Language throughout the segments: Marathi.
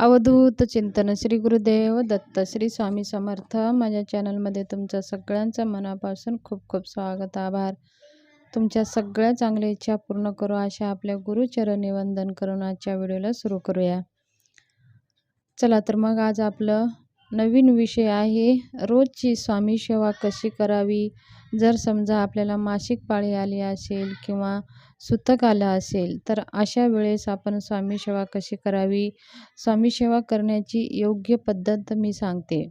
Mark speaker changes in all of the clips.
Speaker 1: अवधूत चिंतन श्री गुरुदेव दत्त श्री स्वामी समर्थ. माझ्या चॅनलमध्ये तुमचं सगळ्यांचं मनापासून खूप खूप स्वागत, आभार. तुमच्या सगळ्या चांगल्या इच्छा पूर्ण करू अशा आपल्या गुरुचरणी वंदन करून आजच्या व्हिडिओला सुरू करूया. चला तर मग आज आपलं नवीन विषय आहे, रोजची स्वामी सेवा कशी करावी. जर समजा आपल्याला मासिक पाळी आली असेल किंवा सुतक आलं असेल तर अशा वेळेस आपण स्वामी सेवा कशी करावी, स्वामी सेवा करण्याची योग्य पद्धत मी सांगते.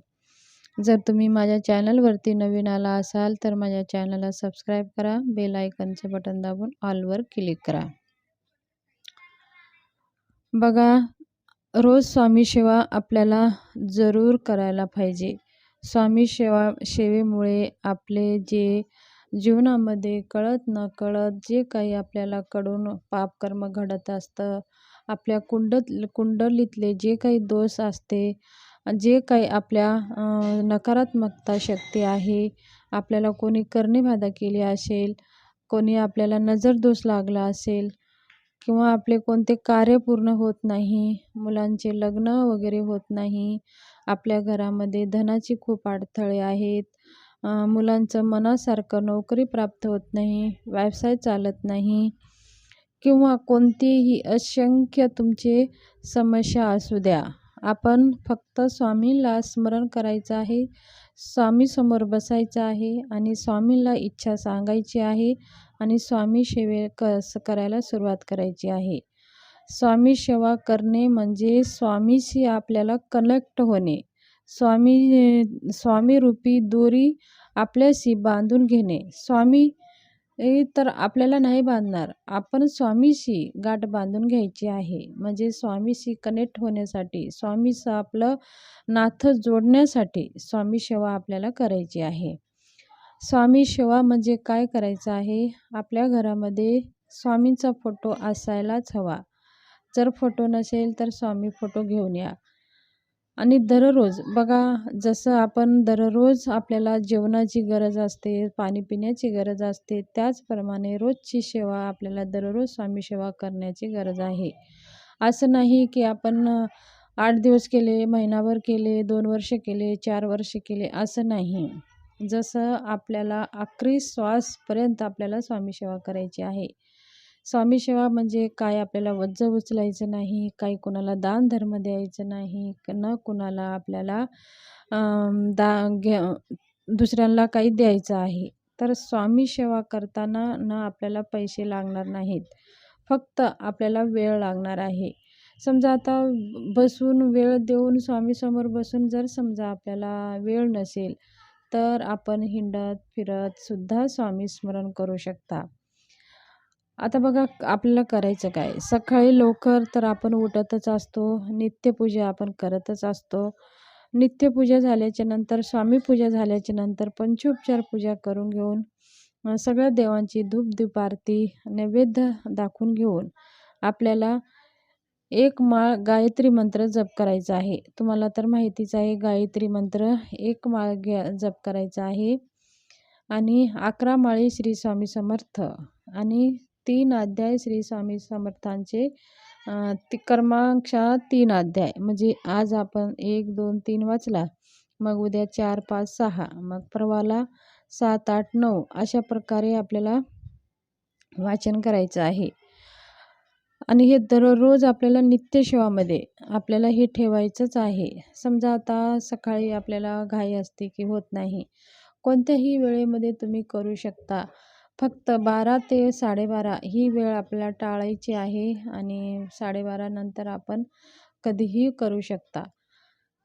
Speaker 1: जर तुम्ही माझ्या चॅनलवरती नवीन आला असाल तर माझ्या चॅनलला सबस्क्राईब करा, बेल आयकॉनचे बटन दाबून ऑलवर क्लिक करा. बघा, रोज स्वामी सेवा आपल्याला जरूर करायला पाहिजे. स्वामी सेवेमुळे आपले जे जीवनामध्ये कळत नकळत जे काही आपल्याला कडून पापकर्म घडत असतं, आपल्या कुंडलीतले जे काही दोष असते, जे काही आपल्या नकारात्मकता शक्ती आहे, आपल्याला कोणी करणेबाधा केली असेल, कोणी आपल्याला नजर दोष लागला असेल किंवा आपले कोणते कार्य पूर्ण होत नाही, मुलांचे लग्न वगैरे होत नाही, आपल्या घरामध्ये धनाची खूप अडथळे आहेत, मुलांचं मनासारखं नोकरी प्राप्त होत नाही, व्यवसाय चालत नाही किंवा कोणतीही असंख्य तुमचे समस्या असू द्या, आपण फक्त स्वामींना स्मरण करायचं आहे, स्वामीसमोर बसायचं आहे आणि स्वामींना इच्छा सांगायची आहे आणि स्वामी सेवे करायला सुरुवात करायची आहे. स्वामी सेवा करणे म्हणजे स्वामीशी आपल्याला कनेक्ट होणे, स्वामी रूपी दोरी आपल्याशी बांधून घेणे. स्वामी तर आपल्याला नाही बांधणार, आपण स्वामीशी गाठ बांधून घ्यायची आहे. म्हणजे स्वामीशी कनेक्ट होण्यासाठी, स्वामीचं आपलं नातं जोडण्यासाठी स्वामी सेवा आपल्याला करायची आहे. स्वामी सेवा म्हणजे काय करायचं आहे, आपल्या घरामध्ये स्वामींचा फोटो असायलाच हवा. जर फोटो नसेल तर स्वामी फोटो घेऊन या. आणि दररोज बघा, जसं आपण दररोज आपल्याला जेवणाची गरज असते, पाणी पिण्याची गरज असते, त्याचप्रमाणे रोजची सेवा आपल्याला दररोज स्वामी सेवा करण्याची गरज आहे. असं नाही की आपण 8 दिवस केले, महिनाभर केले, 2 वर्ष केले, 4 वर्ष केले, असं नाही. जसं आपल्याला आखरी श्वासपर्यंत आपल्याला स्वामी सेवा करायची आहे. स्वामी सेवा म्हणजे काय, आपल्याला ओझं उचलायचं नाही, काही कोणाला दान धर्म द्यायचं नाही, न कुणाला आपल्याला दुसऱ्यांना काही द्यायचं आहे. तर स्वामी सेवा करताना न आपल्याला पैसे लागणार नाहीत, फक्त आपल्याला वेळ लागणार आहे. समजा आता बसून वेळ देऊन स्वामीसमोर बसून जर समजा आपल्याला वेळ नसेल तर आपण हिंडत फिरत सुद्धा स्वामी स्मरण करू शकता. आता बघा, आपल्याला करायचं काय, सकाळी लवकर तर आपण उठतच असतो, नित्यपूजा आपण करतच असतो. नित्यपूजा झाल्याच्या नंतर, स्वामीपूजा झाल्याच्या नंतर पंचोपचार पूजा करून घेऊन सगळ्या देवांची धूप आरती नैवेद्य दाखवून घेऊन आपल्याला एक माळ गायत्री मंत्र जप करायचा आहे. तुम्हाला तर माहितीच आहे, गायत्री मंत्र एक माळ जप करायचा आहे आणि 11 माळी श्री स्वामी समर्थ आणि 3 अध्याय श्री स्वामी समर्थांचे, क्रमांकशः 3 अध्याय. म्हणजे आज आपण 1, 2, 3 वाचला, मग उद्या 4, 5, 6, मग परवाला 7, 8, 9 अशा प्रकारे आपल्याला वाचन करायचं आहे. आणि हे दररोज आपल्याला नित्यसेवामध्ये आपल्याला हे ठेवायचंच आहे. समजा आता सकाळी आपल्याला घाई असते की होत नाही, कोणत्याही वेळेमध्ये तुम्ही करू शकता. फक्त 12 ते 12:30 ही वेळ आपल्याला टाळायची आहे आणि 12:30 नंतर आपण कधीही करू शकता.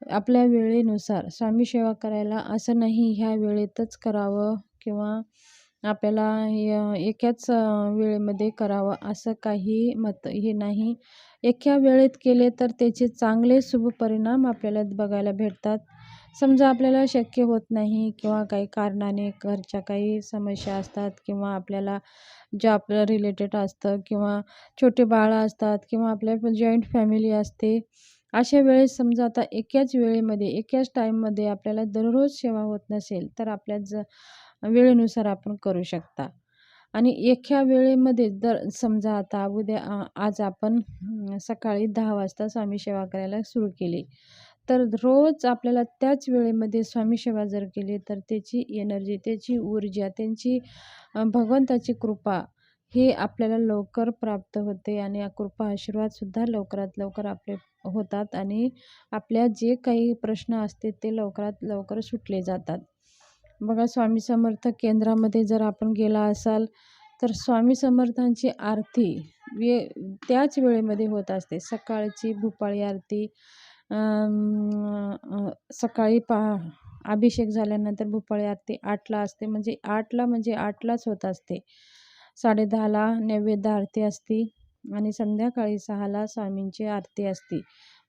Speaker 1: आपल्या वेळेनुसार स्वामी सेवा करायला असं नाही ह्या वेळेतच करावं किंवा आपल्याला एकाच वेळेमध्ये करावं असं काही हे नाही. एका वेळेत केले तर त्याचे चांगले शुभ परिणाम आपल्याला बघायला भेटतात. समजा आपल्याला शक्य होत नाही किंवा काही कारणाने घरच्या काही समस्या असतात किंवा आपल्याला जॉब रिलेटेड असतं किंवा छोटे बाळं असतात किंवा आपल्या जॉईंट फॅमिली असते, अशा वेळेस समजा आता एकाच वेळेमध्ये एकाच टाईममध्ये आपल्याला दररोज सेवा होत नसेल तर आपल्या वेळेनुसार आपण करू शकता. आणि एका वेळेमध्ये जर समजा आता आज आपण सकाळी 10 वाजता स्वामी सेवा करायला सुरू केली, तर रोज आपल्याला त्याच वेळेमध्ये स्वामी सेवा जर केली तर त्याची एनर्जी, त्याची ऊर्जा, त्यांची भगवंताची कृपा हे आपल्याला लवकर प्राप्त होते आणि कृपा आशीर्वादसुद्धा लवकरात लवकर आपले होतात आणि आपल्या जे काही प्रश्न असते ते लवकरात लवकर सुटले जातात. बघा, स्वामी समर्थ केंद्रामध्ये जर आपण गेला असाल तर स्वामी समर्थांची आरती वे त्याच वेळेमध्ये होत असते. सकाळची भूपाळी आरती सकाळी अभिषेक झाल्यानंतर भूपाळी आरती 8ला असते, म्हणजे 8लाच होत असते. 10:30ला नैवेद्य आरती असते आणि संध्याकाळी 6ला स्वामींची आरती असते.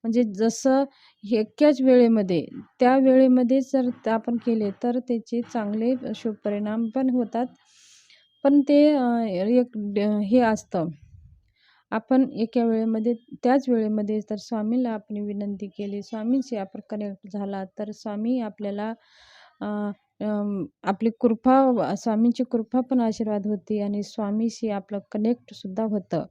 Speaker 1: म्हणजे जसं एकाच वेळेमध्ये त्या वेळेमध्ये जर आपण केले तर त्याचे चांगले शुभ परिणाम पण होतात. पण ते हे असतं, आपण एका वेळेमध्ये त्याच वेळेमध्ये जर स्वामीला आपण विनंती केली, स्वामींशी आपण कनेक्ट झाला तर स्वामी आपल्याला आपली कृपा, स्वामींची कृपा पण आशीर्वाद होती आणि स्वामीशी आपलं कनेक्टसुद्धा होतं.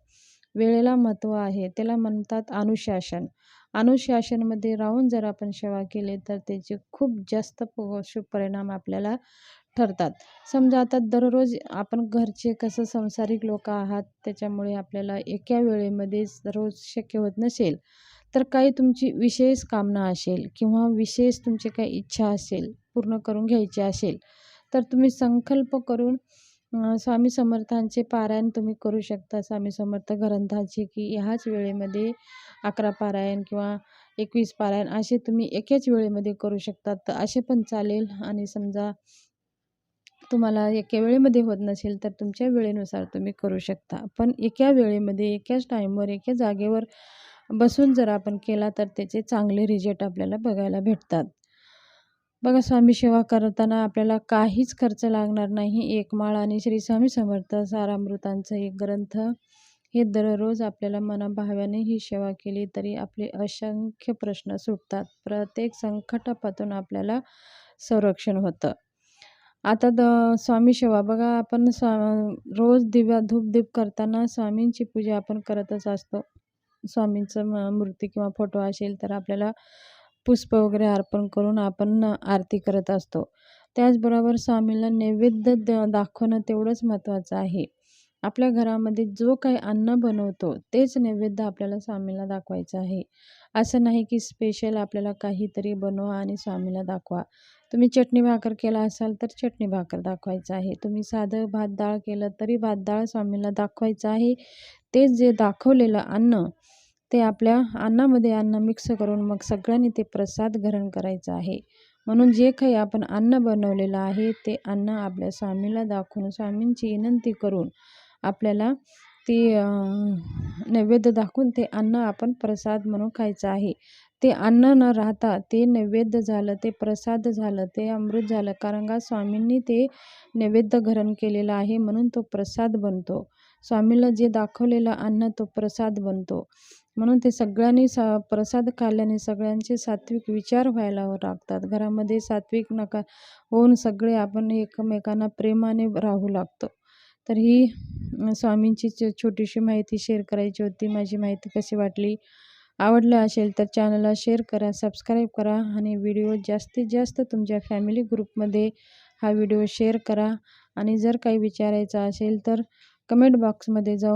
Speaker 1: वेळेला महत्त्व आहे, त्याला म्हणतात अनुशासन. अनुशासनमध्ये राहून जर आपण सेवा केली तर त्याचे खूप जास्त शुभ परिणाम आपल्याला ठरतात. समजा आता दररोज आपण घरचे कसं संसारिक लोक आहात, त्याच्यामुळे आपल्याला एका वेळेमध्येच रोज शक्य होत नसेल, तर काही तुमची विशेष कामना असेल किंवा विशेष तुमची काही इच्छा असेल, पूर्ण करून घ्यायची असेल, तर तुम्ही संकल्प करून स्वामी समर्थांचे पारायण तुम्ही करू शकता. स्वामी समर्थ ग्रंथाचे की ह्याच वेळेमध्ये 11 पारायण किंवा 21 पारायण असे तुम्ही एकाच वेळेमध्ये करू शकता. तर असे पण चालेल. आणि समजा तुम्हाला एका वेळेमध्ये होत नसेल तर तुमच्या वेळेनुसार तुम्ही करू शकता. पण एका वेळेमध्ये एकाच टाईमवर एका जागेवर बसून जर आपण केला तर त्याचे चांगले रिझल्ट आपल्याला बघायला भेटतात. बघा, स्वामी सेवा करताना आपल्याला काहीच खर्च लागणार नाही. एक माळ आणि श्री स्वामी समर्थ सारामृतांचा एक ग्रंथ हे दररोज आपल्याला मनाभाव्याने ही सेवा केली तरी आपले असंख्य प्रश्न सुटतात. प्रत्येक संकटापासून आपल्याला संरक्षण होतं. आता स्वामी सेवा बघा, आपण रोज धूपदीप करताना स्वामींची पूजा आपण करतच असतो. स्वामींचं मूर्ती किंवा फोटो असेल तर आपल्याला पुष्प वगैरे अर्पण करून आपण आरती करत असतो. त्याचबरोबर स्वामींना नैवेद्य दाखवणं तेवढंच महत्त्वाचं आहे. आपल्या घरामध्ये जो काही अन्न बनवतो तेच नैवेद्य आपल्याला स्वामीला दाखवायचं आहे. असं नाही की स्पेशल आपल्याला काहीतरी बनवा आणि स्वामीला दाखवा. तुम्ही चटणी भाकर केला असाल तर चटणी भाकर दाखवायचं आहे. तुम्ही साधं भात डाळ केलं तरी भात डाळ स्वामीला दाखवायचं आहे. तेच जे दाखवलेलं अन्न ते आपल्या अन्नामध्ये अन्न मिक्स करून मग सगळ्यांनी ते प्रसाद ग्रहण करायचं आहे. म्हणून जे काही आपण अन्न बनवलेलं आहे ते अन्न आपल्या स्वामीला दाखवून स्वामींची विनंती करून आपल्याला ते नैवेद्य दाखवून ते अन्न आपण प्रसाद म्हणून खायचं आहे. ते अन्न न राहता ते नैवेद्य झालं, ते प्रसाद झालं, ते अमृत झालं. कारण का स्वामींनी ते नैवेद्य ग्रहण केलेलं आहे म्हणून तो प्रसाद बनतो. स्वामीला जे दाखवलेलं अन्न तो प्रसाद बनतो. म्हणून ते सगळ्यांनी प्रसाद खाल्ल्याने सगळ्यांचे सात्विक विचार व्हायला लागतात. घरामध्ये सात्विक नका होऊन सगळे आपण एकमेकांना प्रेमाने राहू लागतो. तर ही स्वामींची छोटीशी माहिती शेअर करायची होती. माझी माहिती कशी वाटली? आवडलं असेल तर चॅनलला शेअर करा, सबस्क्राईब करा आणि व्हिडिओ जास्तीत जास्त तुमच्या फॅमिली ग्रुपमध्ये हा व्हिडिओ शेअर करा. आणि जर काही विचारायचं असेल तर कमेंट बॉक्समध्ये जाऊन